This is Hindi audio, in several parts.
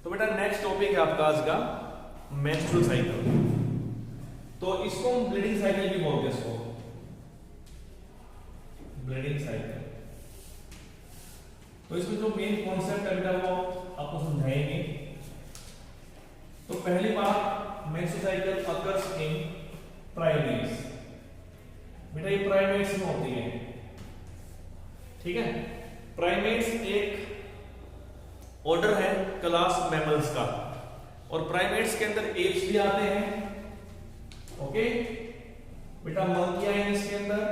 तो बेटा नेक्स्ट टॉपिक है आपका आज का मेंस्ट्रुअल साइकिल। तो इसको हम ब्लीडिंग साइकिल भी बोलते हैं, इसको ब्लीडिंग साइकिल। तो इसमें जो मेन कॉन्सेप्ट है बेटा वो आपको समझाएंगे। तो पहली बात, menstrual cycle occurs in primates. बेटा ये प्राइमेट्स में होती है, ठीक है। प्राइमेट्स एक ऑर्डर है क्लास मैमल्स का, और प्राइमेट्स के अंदर एप्स भी आते हैं, ओके बेटा। मंकी आएंगे इसके अंदर,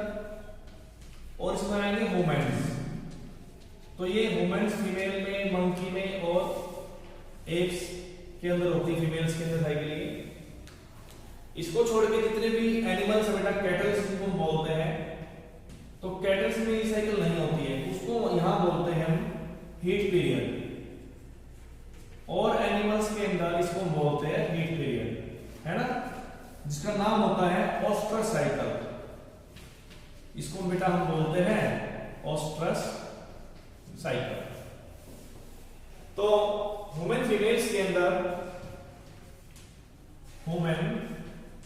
और इसमें आएंगे ह्यूमन्स। तो ये ह्यूमन्स फीमेल में, मंकी में और एप्स के अंदर होती है, फीमेल्स के अंदर साइकिल ये। इसको छोड़ के जितने भी एनिमल्स है बेटा, कैटल्स जिनको हम बोलते हैं, तो कैटल्स में ये साइकिल नहीं होती है, उसको यहां बोलते हैं हम हीट पीरियड। और एनिमल्स के अंदर इसको हम बोलते हैं हीट पीरियड, है ना, जिसका नाम होता है ओस्ट्रस साइकिल। इसको बेटा हम बोलते हैं ओस्ट्रस साइकिल। तो ह्यूमन फीमेल्स के अंदर, ह्यूमन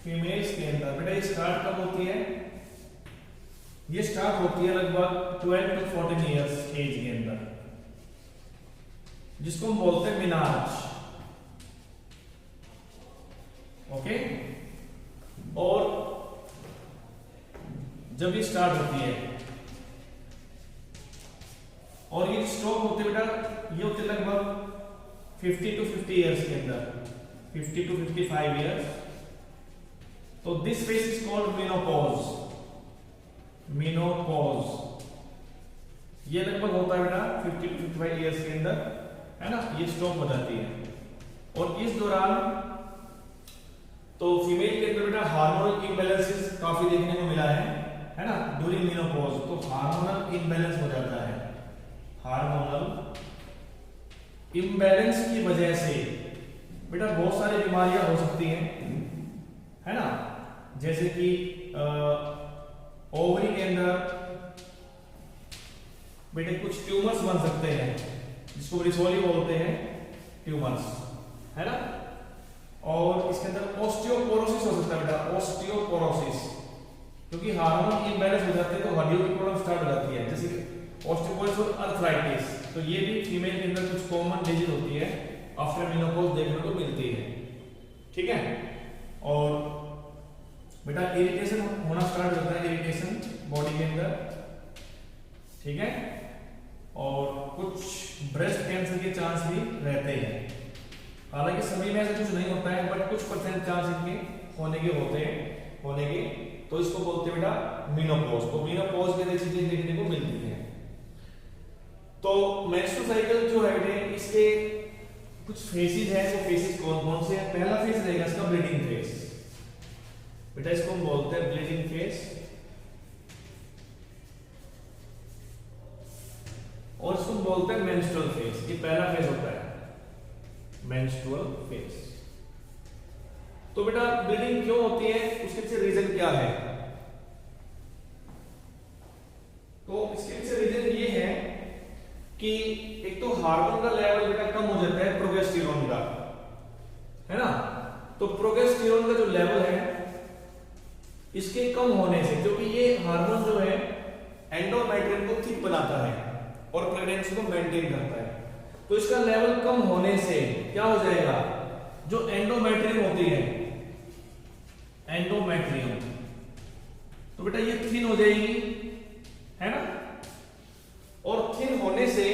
फीमेल्स के अंदर बेटा ये स्टार्ट कब होती है? ये स्टार्ट होती है लगभग 12 to 14 इयर्स एज के अंदर, जिसको हम बोलते हैं मिनाज, ओके। और जब ये स्टार्ट होती है और ये स्टॉप होते बेटा, ये होते लगभग 50 to 50 इयर्स के अंदर, 50 to 55 इयर्स। तो this phase is called menopause. Menopause ये लगभग होता है बेटा 50 to 55 इयर्स के अंदर, है ना, ये स्टॉप हो जाती है। और इस दौरान तो फीमेल के अंदर बेटा हार्मोनल इम्बैलेंसेस काफी देखने को मिला है ना, ड्यूरिंग मेनोपॉज। तो हार्मोनल इम्बैलेंस हो जाता है, हार्मोनल इम्बैलेंस की वजह से बेटा बहुत सारी बीमारियां हो सकती हैं, है ना, जैसे कि ओवरी के अंदर बेटे कुछ ट्यूमर्स बन सकते हैं, जिसको रिसोली बोलते हैं ट्यूमर्स, है ना। और इसके अंदर ऑस्टियोपोरोसिस हो सकता है बेटा, ऑस्टियोपोरोसिस, क्योंकि हार्मोन इम्बैलेंस हो जाते हैं तो हड्डियों की प्रॉब्लम स्टार्ट हो जाती है, जैसे ऑस्टियोपोरोसिस और अर्थराइटिस। तो ये भी फीमेल के अंदर कुछ कॉमन डिजीज होती है, आफ्टर मेनोपॉज देखने को मिलती है, ठीक है। और बेटा इरिटेशन होना स्टार्ट होता है, इरिटेशन बॉडी के अंदर, ठीक है। और कुछ ब्रेस्ट कैंसर के चांस भी रहते हैं, हालांकि सभी में ऐसा कुछ नहीं होता है, बट कुछ परसेंट चांस इनके होने के होते हैं, होने के। तो इसको बोलते हैं बेटा मेनोपॉज। तो मेनोपॉज में चीजें देखने को मिलती हैं। तो मेंस्ट्रुअल साइकिल जो है बेटे, इसके कुछ फेजेस हैं। वो फेजेस कौन कौन से हैं? पहला फेज रहेगा इसका ब्लीडिंग फेज, बेटा इसको हम बोलते हैं ब्लीडिंग फेज। और इसको बोलते हैं मेंस्ट्रुअल फेज। ये पहला फेज होता है, मेंस्ट्रुअल फेज। तो बेटा ब्लीडिंग क्यों होती है, उसके पीछे रीजन क्या है? तो इसके पीछे रीजन ये है कि एक तो हार्मोन का लेवल बेटा कम हो जाता है, प्रोगेस्टेरोन का, है ना। तो प्रोगेस्टेरोन का जो लेवल है इसके कम होने से, क्योंकि ये हार्मोन जो है एंडोमेट्रियम को थिक बनाता है और प्रेगनेंसी को मेंटेन करता है, तो इसका लेवल कम होने से क्या हो जाएगा, जो एंडोमेट्रियम होती है, एंडोमेट्रियम, तो बेटा ये थिन हो जाएगी, है ना। और थिन होने से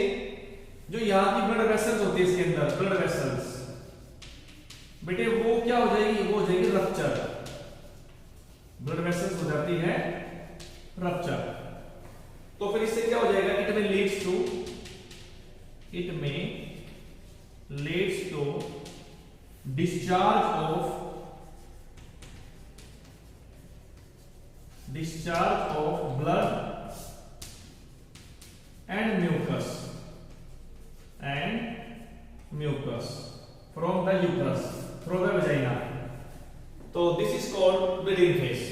जो यहां की ब्लड वेसल्स होती है इसके अंदर, ब्लड वेसल्स बेटे वो क्या हो जाएगी, वो हो जाएगी रप्चर। ब्लड वेसल्स हो जाती है रप्चर। तो फिर इससे क्या हो जाएगा, it may leads to, it may leads to discharge of blood and mucus from the uterus through the vagina. तो this is called bleeding phase।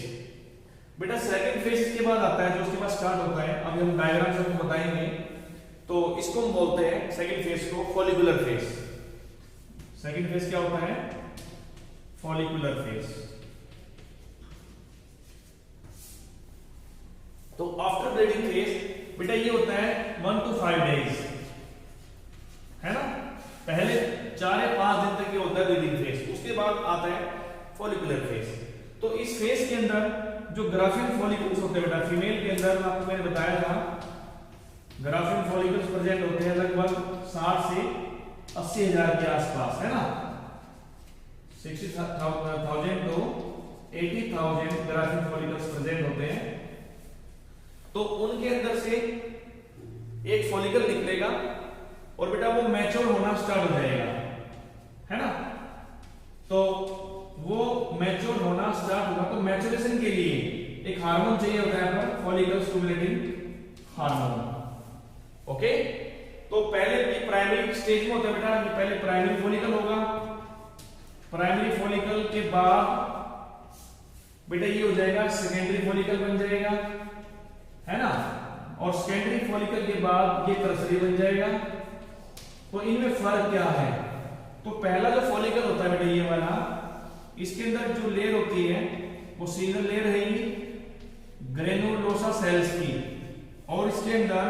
बेटा सेकंड फेज के बाद आता है, जो उसके बाद स्टार्ट होता है, अभी हम डायग्राम से आपको बताएंगे। तो इसको हम बोलते हैं सेकंड फेज को फॉलिकुलर फेज। सेकेंड फेज क्या होता है? Follicular phase. तो आफ्टर ब्रीडिंग फेज बेटा ये होता है 1 to 5 डेज, है ना। पहले 4 या 5 दिन तक ये होता है ब्रीडिंग फेज, उसके बाद आता है फॉलिकुलर फेज। तो इस फेज के अंदर जो ग्राफिन फॉलिकल्स होते हैं बेटा, फीमेल के अंदर आपको मैंने बताया था ग्राफिन फॉलिकल्स प्रेजेंट होते हैं लगभग 60 से 80 हजार के आसपास, है ना। 60,000 to 80,000 ग्राफिन फॉलिकल्स प्रेजेंट होते हैं। तो उनके अंदर से एक फॉलिकल निकलेगा और बेटा वो मैच्योर होना स्टार्ट हो जाएगा, है ना। तो वो मैच्योर होना स्टार्ट होगा तो मैच्योरेशन के लिए एक हार्मोन चाहिए होता है पर फॉलिकल स्टिमुलेटिंग हार्मोन। ओके, तो पहले ये प्राइमरी स्टेज में होता है बेटा, ये पहले प्राइमरी फॉलिकल होगा। प्राइमरी फॉलिकल के बाद बेटा ये हो जाएगा सेकेंडरी फॉलिकल बन जाएगा, है ना। और सेकेंडरी फॉलिकल के बाद ये टर्सरी बन जाएगा। तो इनमें फर्क क्या है? तो पहला जो फॉलिकल होता है बेटा ये वाला, इसके अंदर जो लेयर होती है वो सिंगल लेयर रहेगी ग्रेनुलोसा सेल्स की, और इसके अंदर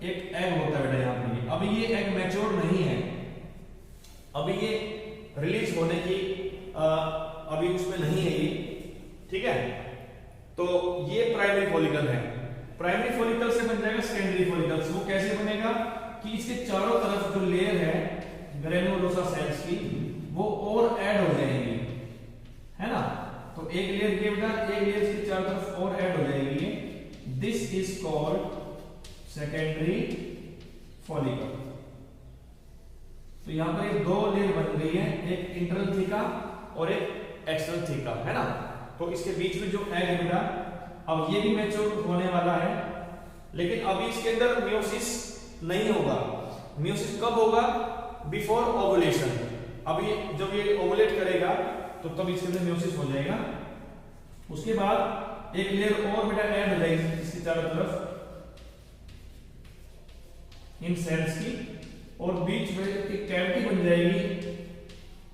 एक एग होता है बेटा यहाँ पे। अभी ये एग मैच्योर नहीं है, अभी ये रिलीज होने की अभी उसमें नहीं है ये, ठीक है। तो ये प्राइमरी फॉलिकल है। प्राइमरी फॉलिकल से बन जाएगा सेकेंडरी फॉलिकल्स। वो कैसे बनेगा कि इसके चारों तरफ जो लेयर है ग्रेनुलोसा सेल्स की वो और ऐड हो जाएंगी, है ना। तो एक लेयर के बेटा एक लेयर इसके चारों तरफ और ऐड हो जाएगी। This is called secondary follicle. तो यहां पर ये दो लेयर बन गई है, एक इंटरनल थीका और एक एक्सटर्नल थीका, है ना। तो इसके बीच में जो एग है बेटा, अब ये भी मैच्योर होने वाला है, लेकिन अभी इसके अंदर मियोसिस नहीं होगा। मियोसिस कब होगा? Before ovulation. अभी जब ये ओवुलेट करेगा तो तब इसके अंदर मियोसिस हो जाएगा। उसके बाद एक लेयर और बेटा ऐड हो जाएगी इसकी चारों तरफ इन सेल्स की, और बीच में एक कैविटी बन जाएगी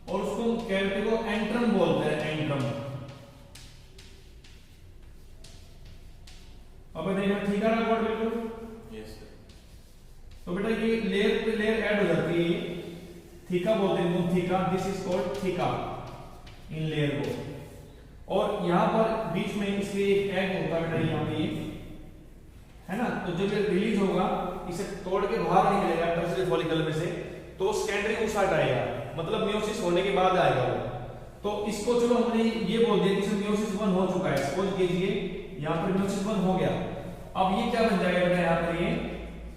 और उसको कैविटी को एंट्रम बोलते हैं, एंट्रम। अब देखना ठीक है ना बोर्ड बिल्कुल? Yes sir. तो बेटा ये लेयर पे लेयर ऐड हो जाती है, थीका बोलते हैं, theca. This is called theca in layer को। और यहां पर बीच में इसके एक एग होता है बेटा यहाँ पे, है ना। तो जब ये रिलीज होगा इसे तोड़ के बाहर निकलेगा टर्सरी फॉलिकल में से, तो सेकेंडरी ऊसाइट आएगा, मतलब मियोसिस होने के बाद आएगा वो। तो इसको चलो हमने ये बोल दिया कि मियोसिस 1 हो चुका है, सपोज कीजिए यहां पर मियोसिस 1 हो गया। अब ये क्या बन जाएगा बेटा यहां पर, ये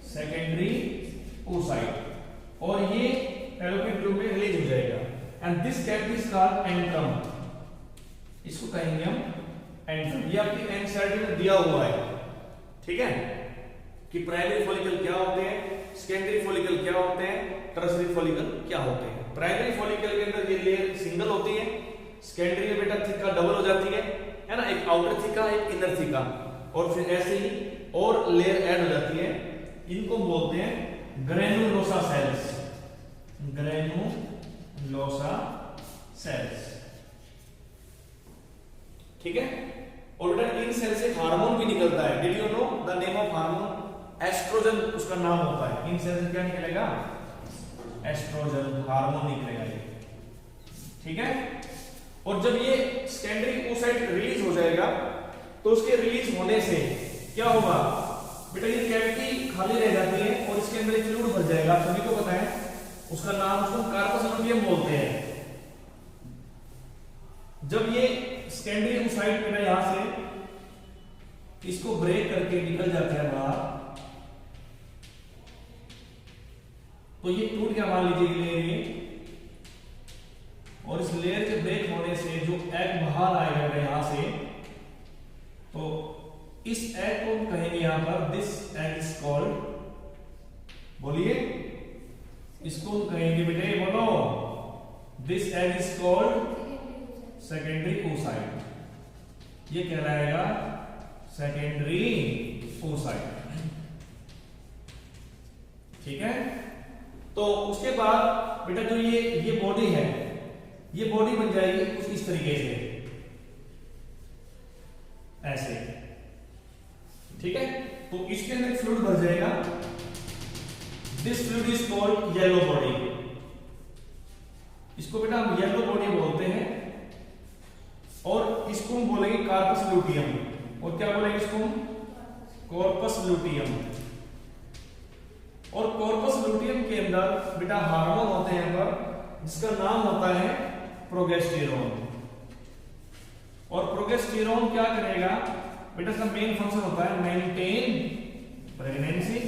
सेकेंडरी oocyte, और ये फैलोपियन ट्यूब में रिलीज हो जाएगा। And this cavity is called antrum. इसको कहेंगे हम एंट्रम। ये आपकी एनसीईआरटी में दिया हुआ है, ठीक है, कि प्राइमरी फॉलिकल क्या होते हैं, सेकेंडरी फॉलिकल क्या होते हैं, टर्सरी फॉलिकल क्या होते हैं। प्राइमरी फॉलिकल के अंदर ये लेयर सिंगल होती है, सेकेंडरी में बेटा थीका डबल हो जाती है ना, एक आउटर थीका एक इनर थीका, और फिर ऐसे ही और लेयर ऐड हो जाती है। इनको बोलते हैं ग्रेनुलोसा सेल्स, ग्रेनुलोसा सेल्स, ठीक है। और बेटा इन सेल से हार्मोन भी निकलता है। Did you know the name of hormone? Oestrogen उसका नाम होता है। इन सेल से क्या निकलेगा? एस्ट्रोजन हार्मोन निकलेगा ये, ठीक है। और जब ये सेकेंडरी oocyte रिलीज हो जाएगा तो उसके रिलीज होने से क्या होगा बेटा, ये कैविटी खाली रह जाती है और इसके अंदर एक फ्लूइड भर जाएगा। सभी को पता है उसका नाम, उसको कार्पस लुटियम बोलते हैं। जब ये सेकेंडरी oocyte बेटा यहां से इसको ब्रेक करके निकल जाता है बाहर, तो ये टूट गया मान लीजिए लेयर ये, और इस लेयर के ब्रेक होने से जो एग बाहर आएगा यहां से, तो इस एग को कहेंगे यहां पर दिस एग इज कॉल्ड, बोलिए इसको कहेंगे बेटे, बोलो, this egg is called secondary oocyte। ये कहलाएगा सेकेंडरी oocyte, ठीक है। तो उसके बाद बेटा जो ये बॉडी है, ये बॉडी बन जाएगी कुछ इस तरीके से, ऐसे, ठीक है। तो इसके अंदर फ्लूइड भर जाएगा। This fluid is called yellow body. इसको बेटा हम येलो बॉडी बोलते हैं, और इसको हम बोलेंगे कार्पस लूटियम। और क्या बोलेंगे इसको हम? Corpus luteum. और कॉर्पस लूटियम के अंदर बेटा हार्मोन होते हैं यहां पर, जिसका नाम होता है प्रोगेस्टेरोन। और प्रोगेस्टेरोन क्या करेगा बेटा? इसका मेन फंक्शन होता है मेंटेन प्रेगनेंसी,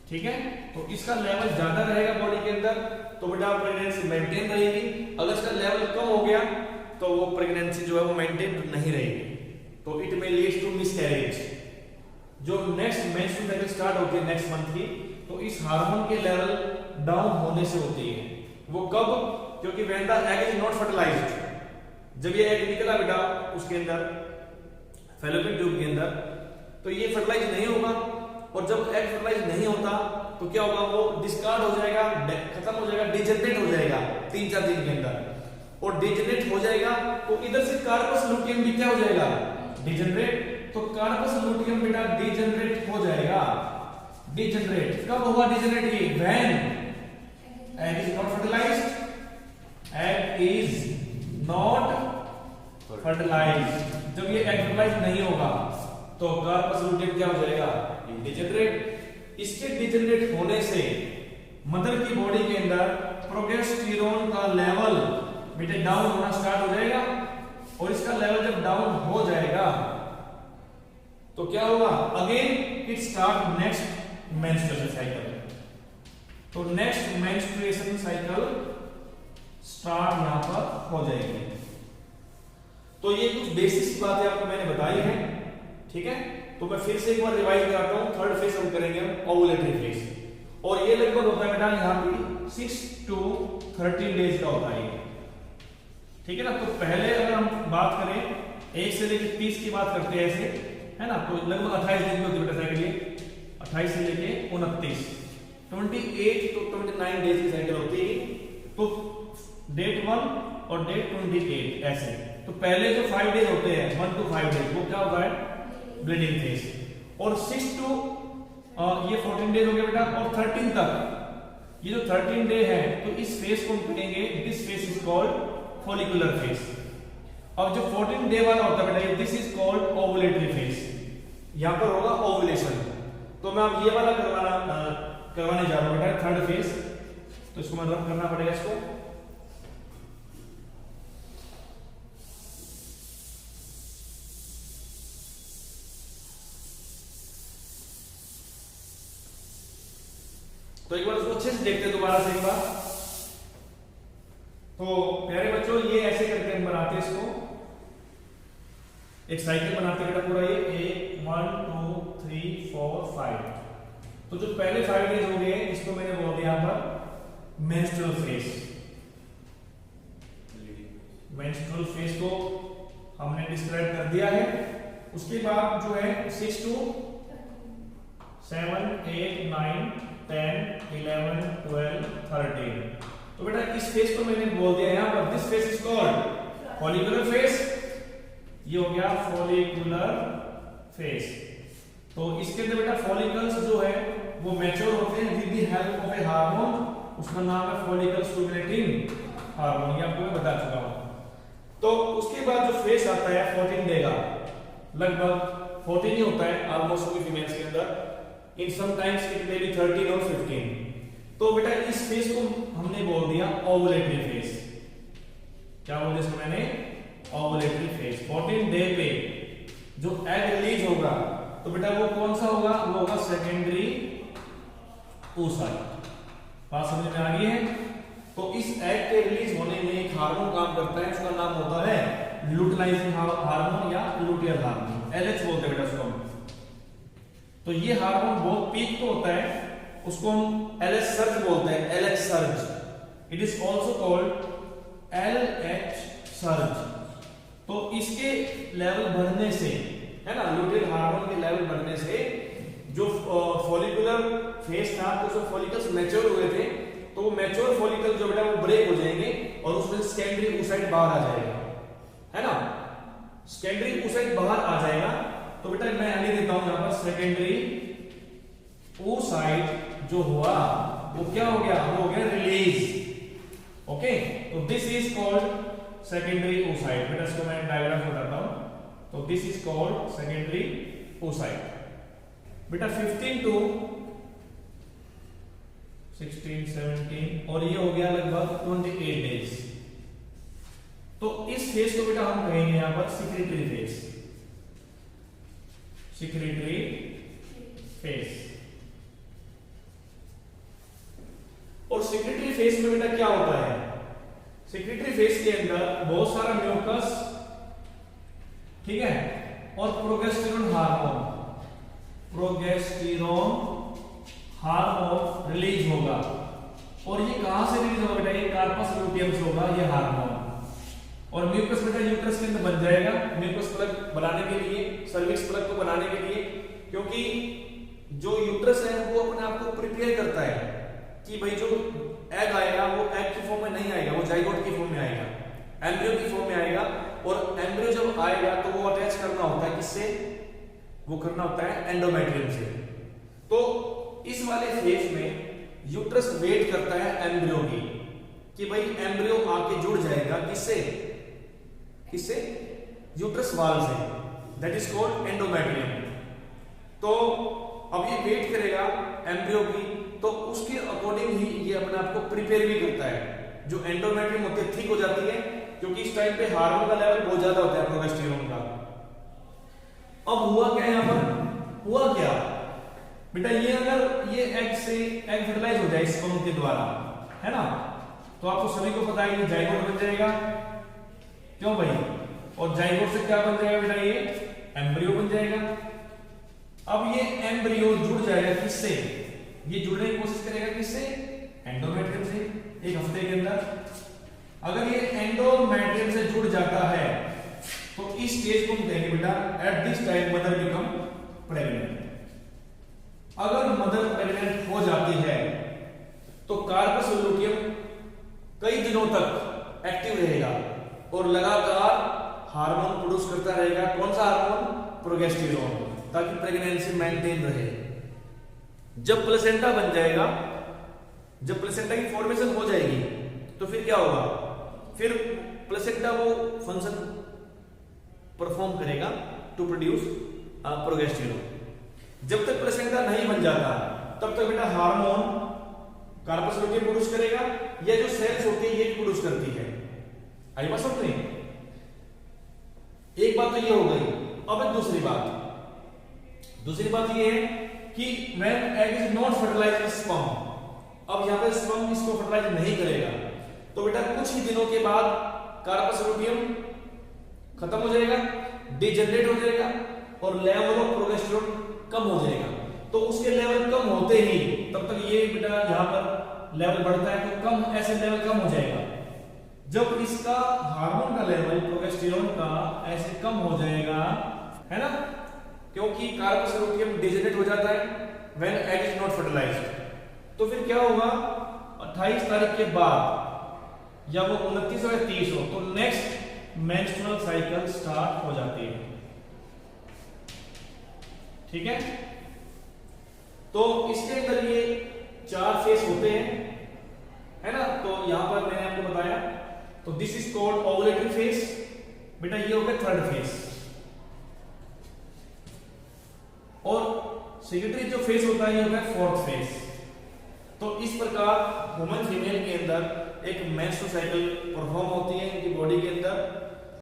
ठीक है। तो इसका लेवल ज्यादा रहेगा बॉडी के अंदर तो बेटा प्रेगनेंसी मेंटेन रहेगी। अगर इसका लेवल कम हो गया तो वो प्रेगनेंसी जो है वो मेंटेन नहीं रहेगी, तो it may leads to miscarriage. जो नेक्स्ट मेंस्ट्रुअल साइकिल स्टार्ट होती है नेक्स्ट मंथ की, तो इस हार्मोन के लेवल डाउन होने से होती है। वो कब? क्योंकि when the egg is not fertilised, जब ये एग निकला बेटा उसके अंदर फैलोपियन ट्यूब के अंदर, तो ये फर्टिलाइज नहीं होगा। और जब एग फर्टिलाइज नहीं होता तो क्या होगा? वो डिस्कार्ड हो जाएगा, खत्म हो जाएगा, डिजेनरेट हो जाएगा 3-4 दिन के अंदर। और डिजेनरेट हो जाएगा तो इधर से कार्पस लूटियम भी क्या हो जाएगा? डिजेनरेट। तो कार्पस लूटियम बेटा डिजेनरेट हो जाएगा। डिजेनरेट कब होगा? डिजेनरेट ये when egg is not fertilised, egg is not fertilised. जब ये एग फर्टिलाइज नहीं होगा तो कार्पस लूटियम क्या हो जाएगा? डिजेनरेट। इसके डिजेनरेट होने से मदर की बॉडी के अंदर प्रोगेस्टेरोन का लेवल बेटे डाउन होना स्टार्ट हो जाएगा। और इसका लेवल जब डाउन हो जाएगा तो क्या होगा? Again it start next menstruation cycle. तो नेक्स्ट मेंस्ट्रुएशन साइकिल स्टार्ट यहां पर हो जाएगी। तो ये कुछ बेसिक्स बातें आपको मैंने बताई है, ठीक है। तो मैं फिर से एक बार रिवाइज कराता हूं। थर्ड फेज हम करेंगे ओवुलेटरी फेज, और ये लगभग होता है बेटा यहां पे 6 to 13 डेज का होता है, ठीक है ना। तो पहले अगर हम बात करें 1 से लेकर 30 की बात करते हैं ऐसे, है ना, तो लगभग 28 दिन की होती है बेटा साइकिल। 28 से लेके 29, 28 to 29 डेज की साइकिल होती है। तो डेट 1 और डेट 28 ऐसे। तो पहले जो 5 डेज होते हैं 1 to 5 डेज वो क्या होता है? Bleeding phase. और 6 to ये 14 डेज हो गया बेटा, और 13 तक ये जो 13 डे है तो इस फेज को हम कहेंगे, this phase is called follicular phase. अब जो 14 डे वाला होता है बेटा this is called ovulatory phase. यहां पर होगा ओवुलेशन। तो मैं अब ये वाला करवाने जा रहा हूं बेटा थर्ड फेज। तो इसको मैं रब करना पड़ेगा इसको। तो एक बार उसको अच्छे से देखते हैं दोबारा से एक बार। तो प्यारे बच्चों ये ऐसे करके हम बनाते हैं इसको, एक साइकिल बनाते बेटा पूरा ये 1 2 3 4 5। तो जो पहले 5 डेज हो गए इसको मैंने बोल दिया यहां पर मेंस्ट्रुअल फेज। मेंस्ट्रुअल फेज को हमने डिस्क्राइब कर दिया है। उसके बाद जो है 6 to 7 8 9 10 11 12 13। तो बेटा इस फेज को मैंने बोल दिया यहां पर this phase is called follicular phase. ये हो गया फॉलिकुलर फेज। तो इसके अंदर बेटा फॉलिकल्स जो है वो मैच्योर होते हैं with the help of A hormone, उसका नाम है फॉलिकल स्टिमुलेटिंग हार्मोन। ये आपको मैं बता चुका हूं। तो उसके बाद जो फेज आता है 14 डे का, लगभग 14 ही होता है ऑलमोस्ट सभी फीमेल्स के अंदर, इन समटाइम्स इट मे बी 13 और 15। तो बेटा इस फेज को हमने बोल दिया ओवुलेटरी फेज। क्या बोल दिया इसको मैंने? Ovulatory phase. 14 डे पे जो एग रिलीज होगा तो बेटा वो कौन सा होगा? वो होगा सेकेंडरी oocyte। बात समझ में आ गई है? तो इस एग के रिलीज होने में एक हार्मोन काम करता है, उसका नाम होता है लुटियलाइजिंग हार्मोन या लुटियल हार्मोन, LH बोलते हैं बेटा उसको। तो ये हार्मोन बहुत पीक पे होता है, उसको हम LH सर्ज बोलते हैं, LH surge. It is also called LH surge. तो इसके लेवल बढ़ने से, है ना, लुटियल हार्मोन के लेवल बढ़ने से जो फॉलिकुलर फेज था तो उसमें फॉलिकल्स मैच्योर हुए थे, तो वो मैच्योर फॉलिकल जो बेटा वो ब्रेक हो जाएंगे और उसमें सेकेंडरी oocyte बाहर आ जाएगा, है ना। सेकेंडरी oocyte बाहर आ जाएगा तो बेटा मैं लिख देता हूं यहां पर सेकेंडरी oocyte जो हुआ वो क्या हो गया, वो हो गया रिलीज। ओके, तो this is called secondary oocyte। बेटा इसको मैं डायग्राम बताता हूं। तो this is called secondary oocyte। बेटा 15 to 16, 17 और ये हो गया लगभग 28 डेज। तो इस फेज को बेटा हम कहेंगे यहां पर सिक्रेटरी फेज। Secretary phase. और सिक्रेटरी फेज में बेटा क्या होता है, सिक्रेटरी फेज के अंदर बहुत सारा म्यूकस, ठीक है, और प्रोगेस्टेरोन हार्मोन, रिलीज होगा। और ये कहां से रिलीज होगा बेटा, ये कार्पस लूटियम से होगा ये हार्मोन। और म्यूकस बेटा यूट्रस के अंदर बन जाएगा, म्यूकस प्लग बनाने के लिए, सर्विक्स प्लग को बनाने के लिए, क्योंकि जो यूट्रस है वो अपने आप को प्रिपेयर करता है कि भाई जो एग आएगा वो एग की फॉर्म में नहीं आएगा, वो जाइगोट की फॉर्म में आएगा, एम्ब्रियो की फॉर्म में आएगा। और एम्ब्रियो जब आएगा तो वो अटैच करना होता है किससे, वो करना होता है एंडोमेट्रियम से। तो इस वाले फेज में यूट्रस वेट करता है एम्ब्रियो की कि भाई एम्ब्रियो आके जुड़ जाएगा किससे, किससे, यूट्रस वाल से, दैट इज कॉल्ड एंडोमेट्रियम। तो अब ये वेट करेगा एम्ब्रियो की, तो उसके अकॉर्डिंग ही ये अपने आप को प्रिपेयर भी करता है। जो एंडोमेट्रियम होती है थिक हो जाती है, क्योंकि इस टाइम पे हार्मोन का लेवल बहुत ज्यादा होता है प्रोजेस्टेरोन का। अब हुआ क्या यहां पर, हुआ क्या बेटा, ये अगर ये एग से एग फर्टिलाइज हो जाए स्पर्म के द्वारा, है ना, तो आपको सभी को पता है कि जाइगोट बन जाएगा, क्यों भाई, और जाइगोट से क्या बन जाएगा बेटा, ये एम्ब्रियो बन जाएगा। अब ये एम्ब्रियो जुड़ जाएगा किससे, ये जुड़ने की कोशिश करेगा किससे, एंडोमेट्रियम से, एक हफ्ते के अंदर। अगर ये एंडोमेट्रियम से जुड़ जाता है तो इस स्टेज को हम कहेंगे बेटा at this time mother become pregnant. अगर मदर प्रेग्नेंट हो जाती है तो कार्पस लूटियम कई दिनों तक एक्टिव रहेगा और लगातार हार्मोन प्रोड्यूस करता रहेगा। कौन सा हार्मोन, प्रोजेस्टेरोन, ताकि प्रेगनेंसी मेंटेन रहे। जब प्लेसेंटा बन जाएगा, जब प्लेसेंटा की फॉर्मेशन हो जाएगी तो फिर क्या होगा, फिर प्लेसेंटा वो फंक्शन परफॉर्म करेगा टू प्रोड्यूस प्रोजेस्टेरोन। जब तक प्लेसेंटा नहीं बन जाता तब तक बेटा हार्मोन कार्पस लूटियम प्रोड्यूस करेगा, या जो सेल्स होती है ये भी प्रोड्यूस करती है। आई बात समझ में? एक बात तो ये हो गई। अब एक दूसरी बात ये है कि when egg is not fertilized in sperm, अब यहां पे स्पर्म इसको फर्टिलाइज नहीं करेगा तो बेटा कुछ ही दिनों के बाद कार्पस लूटियम खत्म हो जाएगा, डिजेनरेट हो जाएगा और लेवल ऑफ प्रोजेस्टेरोन कम हो जाएगा। तो उसके लेवल कम होते ही तब तक ये बेटा यहां पर लेवल बढ़ता है तो कम, ऐसे लेवल कम हो जाएगा। जब इसका हार्मोन का लेवल प्रोजेस्टेरोन का ऐसे कम हो जाएगा, है ना, क्योंकि कार्पस लूटियम डिजेनरेट हो जाता है when egg is not fertilised, तो फिर क्या होगा, 28 तारीख के बाद या वो 29 या 30 हो तो नेक्स्ट मेंस्ट्रुअल साइकिल स्टार्ट हो जाती है। ठीक है, तो इसके अंदर ये 4 फेज होते हैं, है ना। तो यहां पर मैंने आपको बताया, तो this is called ovulatory phase. बेटा ये हो गया 3rd फेज। और सेक्रेटरी जो फेज होता है ये होता है 4th फेज। तो इस प्रकार ह्यूमन फीमेल के अंदर एक मेंस्ट्रुअल साइकिल परफॉर्म होती है इनकी बॉडी के अंदर।